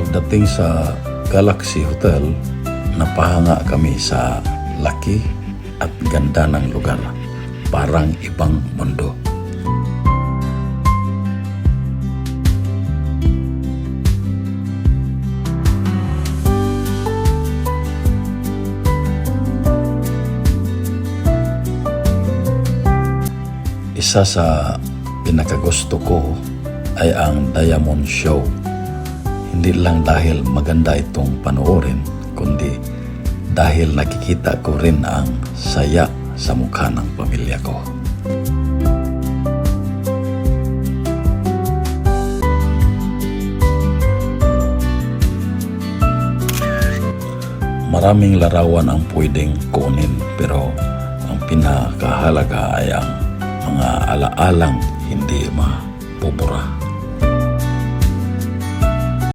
Pagdating sa Galaxy Hotel, napahanga kami sa laki at ganda ng lugar. Parang ibang mundo. Isa sa pinakagusto ko ay ang Diamond Show. Hindi lang dahil maganda itong panoorin, kundi dahil nakikita ko rin ang saya sa mukha ng pamilya ko. Maraming larawan ang pwedeng kunin, pero ang pinakahalaga ay ang mga alaalang hindi mabubura.